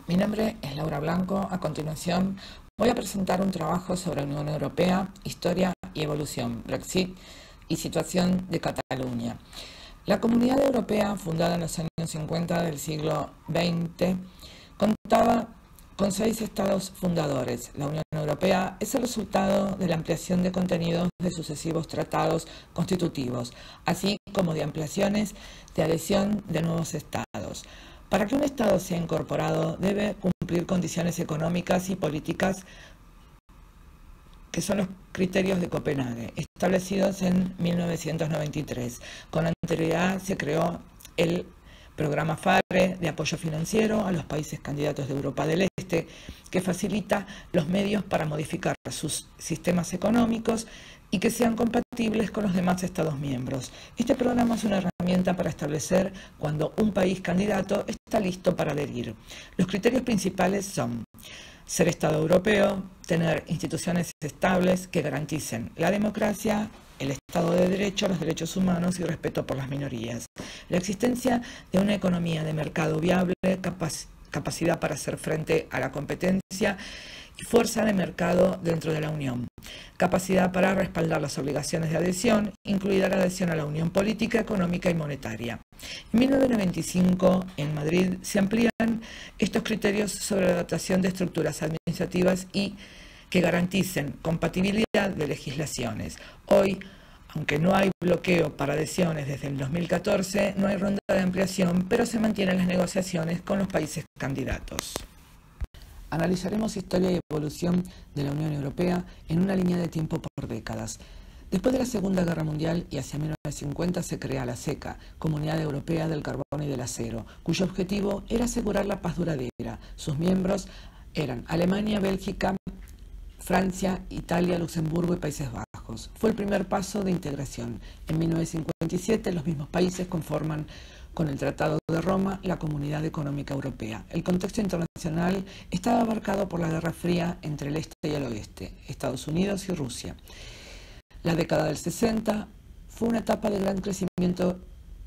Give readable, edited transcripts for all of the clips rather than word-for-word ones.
Mi nombre es Laura Blanco. A continuación voy a presentar un trabajo sobre la Unión Europea, historia y evolución, Brexit y situación de Cataluña. La Comunidad Europea, fundada en los años 50 del siglo XX, contaba con 6 estados fundadores. La Unión Europea es el resultado de la ampliación de contenidos de sucesivos tratados constitutivos, así como de ampliaciones de adhesión de nuevos estados. Para que un Estado sea incorporado, debe cumplir condiciones económicas y políticas que son los criterios de Copenhague, establecidos en 1993. Con anterioridad se creó el programa FARE de apoyo financiero a los países candidatos de Europa del Este, que facilita los medios para modificar sus sistemas económicos y que sean compatibles con los demás Estados miembros. Este programa es una herramienta para establecer cuando un país candidato está listo para adherir. Los criterios principales son ser Estado europeo, tener instituciones estables que garanticen la democracia, el Estado de Derecho, los derechos humanos y respeto por las minorías. La existencia de una economía de mercado viable, capacidad para hacer frente a la competencia y fuerza de mercado dentro de la Unión. Capacidad para respaldar las obligaciones de adhesión, incluida la adhesión a la Unión Política, Económica y Monetaria. En 1995, en Madrid, se amplían estos criterios sobre la adaptación de estructuras administrativas y que garanticen compatibilidad de legislaciones. Hoy, aunque no hay bloqueo para adhesiones desde el 2014, no hay ronda de ampliación, pero se mantienen las negociaciones con los países candidatos. Analizaremos historia y evolución de la Unión Europea en una línea de tiempo por décadas. Después de la Segunda Guerra Mundial y hacia 1950 se crea la CECA, Comunidad Europea del Carbón y del Acero, cuyo objetivo era asegurar la paz duradera. Sus miembros eran Alemania, Bélgica, Francia, Italia, Luxemburgo y Países Bajos. Fue el primer paso de integración. En 1957 los mismos países conforman con el Tratado de Roma la Comunidad Económica Europea. El contexto internacional estaba abarcado por la Guerra Fría entre el Este y el Oeste, Estados Unidos y Rusia. La década del 60 fue una etapa de gran crecimiento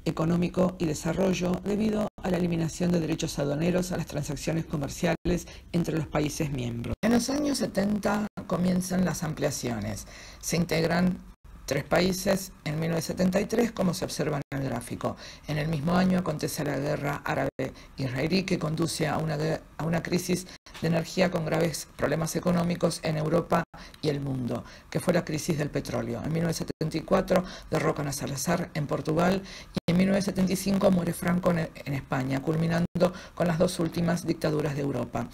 económico y desarrollo debido a la eliminación de derechos aduaneros a las transacciones comerciales entre los países miembros. En los años 70 comienzan las ampliaciones. Se integran 3 países en 1973, como se observa en el gráfico. En el mismo año acontece la guerra árabe-israelí, que conduce a una crisis de energía con graves problemas económicos en Europa y el mundo, que fue la crisis del petróleo. En 1974 derrocan a Salazar en Portugal y en 1975 muere Franco en España, culminando con las 2 últimas dictaduras de Europa.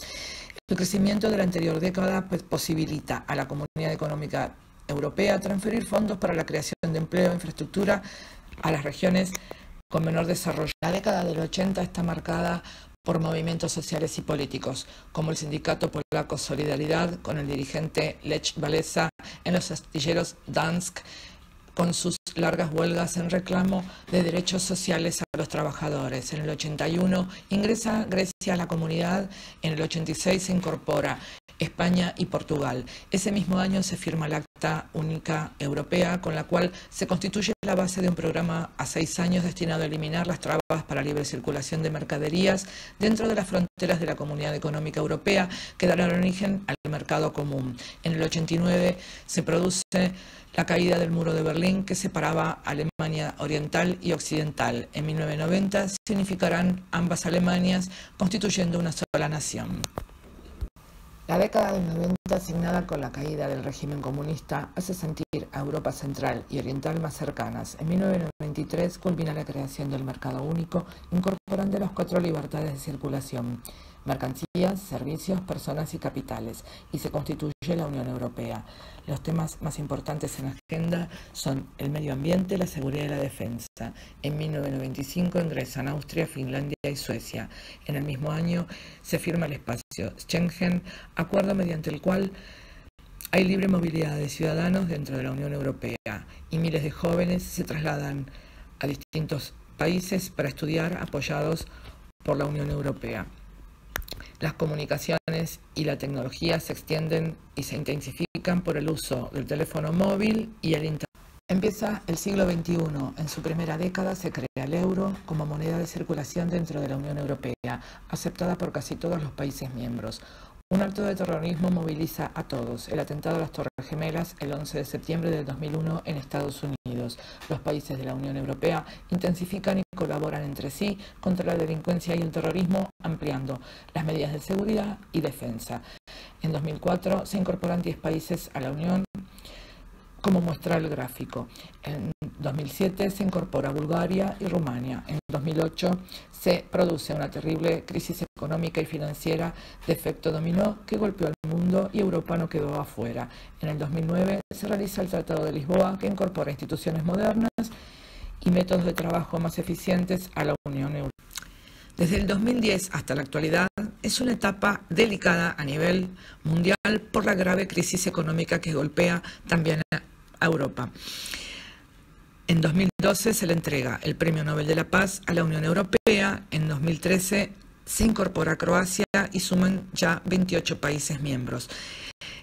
El crecimiento de la anterior década posibilita a la Comunidad Económica Europea transferir fondos para la creación de empleo e infraestructura a las regiones con menor desarrollo. La década del 80 está marcada por movimientos sociales y políticos, como el sindicato polaco Solidaridad, con el dirigente Lech Walesa en los astilleros Dansk, con sus largas huelgas en reclamo de derechos sociales a los trabajadores. En el 81 ingresa Grecia a la comunidad, en el 86 se incorpora España y Portugal. Ese mismo año se firma la Acta Única Europea, con la cual se constituye la base de un programa a 6 años destinado a eliminar las trabas para libre circulación de mercaderías dentro de las fronteras de la Comunidad Económica Europea, que darán origen al mercado común. En el 89 se produce la caída del muro de Berlín, que separaba Alemania Oriental y Occidental. En 1990 se unificarán ambas Alemanias, constituyendo una sola nación. La década del 90, asignada con la caída del régimen comunista, hace sentir a Europa Central y Oriental más cercanas. En 1993 culmina la creación del mercado único, incorporando las 4 libertades de circulación: mercancías, servicios, personas y capitales, y se constituye la Unión Europea. Los temas más importantes en la agenda son el medio ambiente, la seguridad y la defensa. En 1995 ingresan Austria, Finlandia y Suecia. En el mismo año se firma el espacio Schengen, acuerdo mediante el cual hay libre movilidad de ciudadanos dentro de la Unión Europea, y miles de jóvenes se trasladan a distintos países para estudiar, apoyados por la Unión Europea. Las comunicaciones y la tecnología se extienden y se intensifican por el uso del teléfono móvil y el Internet. Empieza el siglo XXI. En su primera década se crea el euro como moneda de circulación dentro de la Unión Europea, aceptada por casi todos los países miembros. Un acto de terrorismo moviliza a todos. El atentado a las Torres Gemelas el 11 de septiembre del 2001 en Estados Unidos. Los países de la Unión Europea intensifican y colaboran entre sí contra la delincuencia y el terrorismo, ampliando las medidas de seguridad y defensa. En 2004 se incorporan 10 países a la Unión, como muestra el gráfico. En 2007 se incorpora Bulgaria y Rumania. En 2008 se produce una terrible crisis económica y financiera de efecto dominó que golpeó al mundo y Europa no quedó afuera. En el 2009 se realiza el Tratado de Lisboa, que incorpora instituciones modernas y métodos de trabajo más eficientes a la Unión Europea. Desde el 2010 hasta la actualidad es una etapa delicada a nivel mundial por la grave crisis económica que golpea también a Europa. En 2012 se le entrega el Premio Nobel de la Paz a la Unión Europea. En 2013 se incorpora Croacia y suman ya 28 países miembros.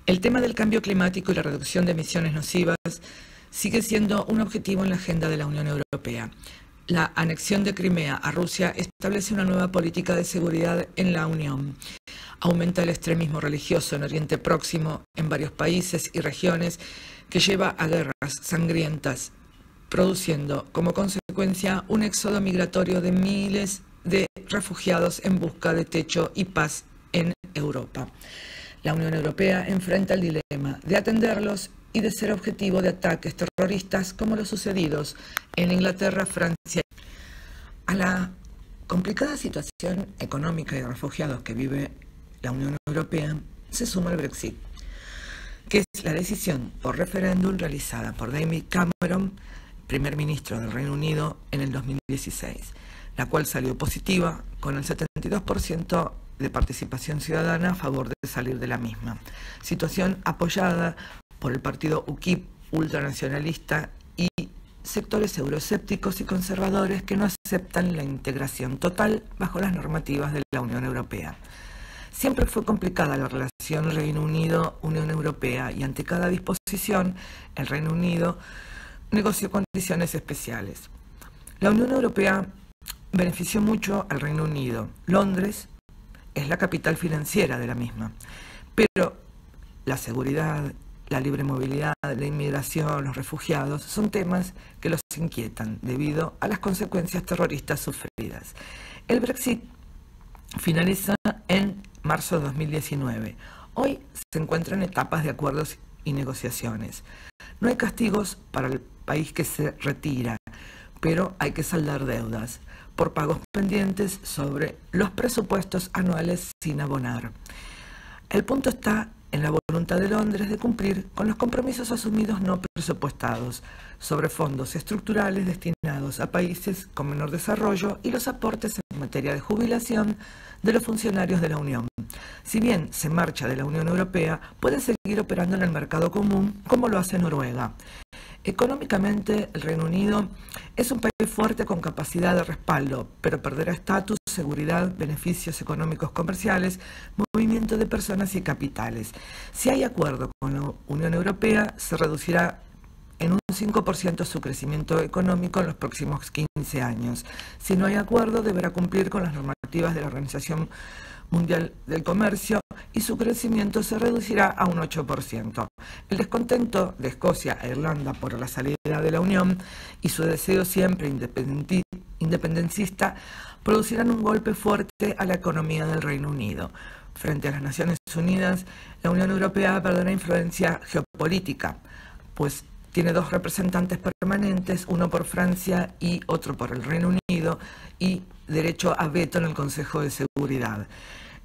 El tema del cambio climático y la reducción de emisiones nocivas sigue siendo un objetivo en la agenda de la Unión Europea. La anexión de Crimea a Rusia establece una nueva política de seguridad en la Unión. Aumenta el extremismo religioso en Oriente Próximo, en varios países y regiones, que lleva a guerras sangrientas, produciendo como consecuencia un éxodo migratorio de miles de refugiados en busca de techo y paz en Europa. La Unión Europea enfrenta el dilema de atenderlos y de ser objetivo de ataques terroristas como los sucedidos en Inglaterra, Francia. A la complicada situación económica y de refugiados que vive la Unión Europea se suma el Brexit, que es la decisión por referéndum realizada por David Cameron, primer ministro del Reino Unido, en el 2016, la cual salió positiva con el 72% de participación ciudadana a favor de salir de la misma. Situación apoyada por el partido UKIP ultranacionalista y sectores euroescépticos y conservadores que no aceptan la integración total bajo las normativas de la Unión Europea. Siempre fue complicada la relación Reino Unido-Unión Europea y ante cada disposición el Reino Unido negoció condiciones especiales. La Unión Europea benefició mucho al Reino Unido. Londres es la capital financiera de la misma, pero la seguridad, la libre movilidad, la inmigración, los refugiados son temas que los inquietan debido a las consecuencias terroristas sufridas. El Brexit finaliza en marzo de 2019. Hoy se encuentra en etapas de acuerdos y negociaciones. No hay castigos para el país que se retira, pero hay que saldar deudas por pagos pendientes sobre los presupuestos anuales sin abonar. El punto está en la voluntad de Londres de cumplir con los compromisos asumidos no presupuestados sobre fondos estructurales destinados a países con menor desarrollo y los aportes en materia de jubilación de los funcionarios de la Unión. Si bien se marcha de la Unión Europea, puede seguir operando en el mercado común como lo hace Noruega. Económicamente, el Reino Unido es un país fuerte con capacidad de respaldo, pero perderá estatus, seguridad, beneficios económicos comerciales, movimiento de personas y capitales. Si hay acuerdo con la Unión Europea, se reducirá en un 5% su crecimiento económico en los próximos 15 años. Si no hay acuerdo, deberá cumplir con las normativas de la Organización Mundial del Comercio y su crecimiento se reducirá a un 8%. El descontento de Escocia e Irlanda por la salida de la Unión y su deseo siempre independencista producirán un golpe fuerte a la economía del Reino Unido. Frente a las Naciones Unidas, la Unión Europea perderá influencia geopolítica, pues tiene dos representantes permanentes, uno por Francia y otro por el Reino Unido, y derecho a veto en el Consejo de Seguridad.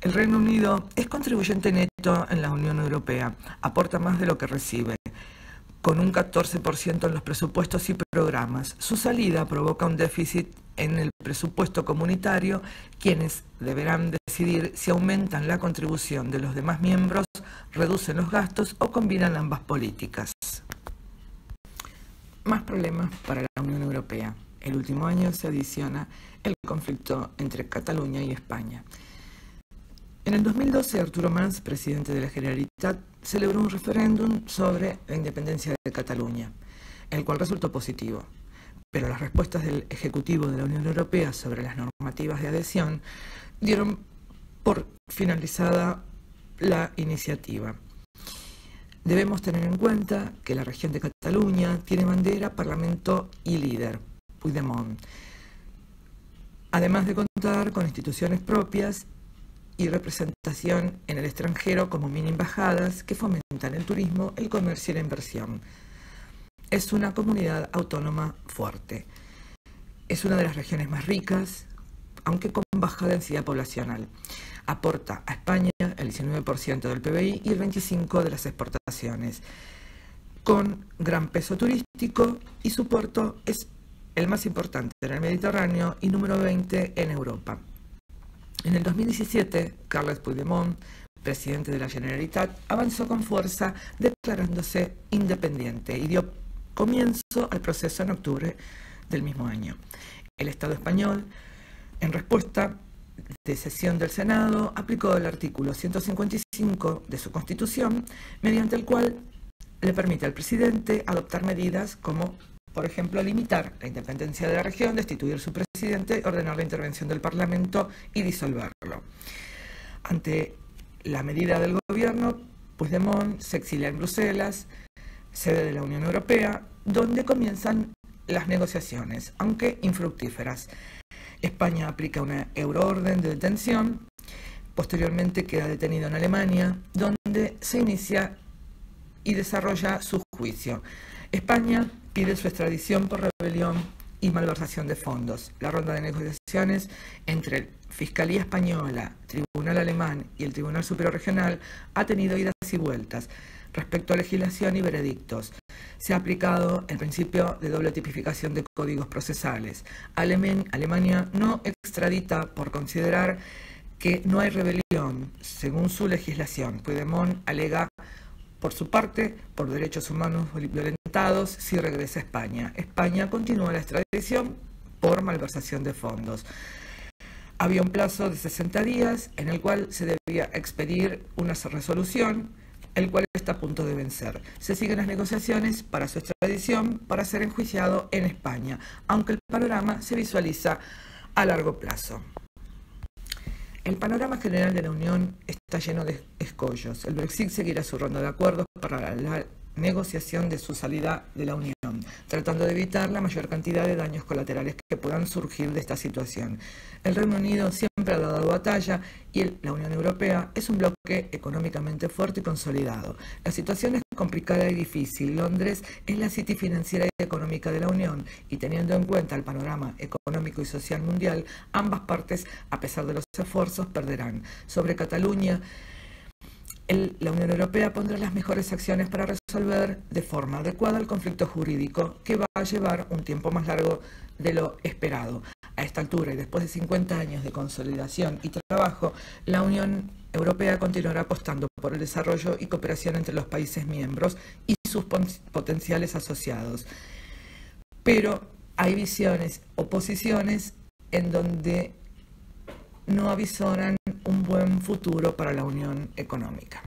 El Reino Unido es contribuyente neto en la Unión Europea, aporta más de lo que recibe, con un 14% en los presupuestos y programas. Su salida provoca un déficit en el presupuesto comunitario, quienes deberán decidir si aumentan la contribución de los demás miembros, reducen los gastos o combinan ambas políticas. Más problemas para la Unión Europea. El último año se adiciona el conflicto entre Cataluña y España. En el 2012, Arturo Mas, presidente de la Generalitat, celebró un referéndum sobre la independencia de Cataluña. el cual resultó positivo. Pero las respuestas del Ejecutivo de la Unión Europea sobre las normativas de adhesión dieron por finalizada la iniciativa. Debemos tener en cuenta que la región de Cataluña tiene bandera, parlamento y líder, Puigdemont, además de contar con instituciones propias y representación en el extranjero como mini embajadas que fomentan el turismo, el comercio y la inversión. Es una comunidad autónoma fuerte. Es una de las regiones más ricas, aunque con baja densidad poblacional. Aporta a España el 19% del PBI y el 25% de las exportaciones, con gran peso turístico, y su puerto es el más importante en el Mediterráneo y número 20 en Europa. En el 2017, Carles Puigdemont, presidente de la Generalitat, avanzó con fuerza declarándose independiente y dio comienzo al proceso en octubre del mismo año. El Estado español, en respuesta de sesión del Senado, aplicó el artículo 155 de su Constitución, mediante el cual le permite al presidente adoptar medidas como, por ejemplo, limitar la independencia de la región, destituir su presidente, ordenar la intervención del Parlamento y disolverlo. Ante la medida del gobierno, Puigdemont se exilia en Bruselas, sede de la Unión Europea, donde comienzan las negociaciones, aunque infructíferas. España aplica una euroorden de detención, posteriormente queda detenido en Alemania, donde se inicia y desarrolla su juicio. España pide su extradición por rebelión y malversación de fondos. La ronda de negociaciones entre Fiscalía Española, Tribunal Alemán y el Tribunal Superior Regional ha tenido idas y vueltas. Respecto a legislación y veredictos, se ha aplicado el principio de doble tipificación de códigos procesales. Alemania no extradita por considerar que no hay rebelión según su legislación. Puigdemont alega, por su parte, por derechos humanos violentados si regresa a España. España continúa la extradición por malversación de fondos. Había un plazo de 60 días en el cual se debía expedir una resolución, el cual está a punto de vencer. Se siguen las negociaciones para su extradición para ser enjuiciado en España, aunque el panorama se visualiza a largo plazo. El panorama general de la Unión está lleno de escollos. El Brexit seguirá su ronda de acuerdos para la negociación de su salida de la Unión, tratando de evitar la mayor cantidad de daños colaterales que puedan surgir de esta situación. El Reino Unido siempre ha dado batalla y la Unión Europea es un bloque económicamente fuerte y consolidado. La situación es complicada y difícil. Londres es la city financiera y económica de la Unión, y teniendo en cuenta el panorama económico y social mundial, ambas partes, a pesar de los esfuerzos, perderán. Sobre Cataluña, la Unión Europea pondrá las mejores acciones para resolver de forma adecuada el conflicto jurídico, que va a llevar un tiempo más largo de lo esperado. A esta altura y después de 50 años de consolidación y trabajo, la Unión Europea continuará apostando por el desarrollo y cooperación entre los países miembros y sus potenciales asociados. Pero hay visiones o posiciones en donde no avisoran un buen futuro para la unión económica.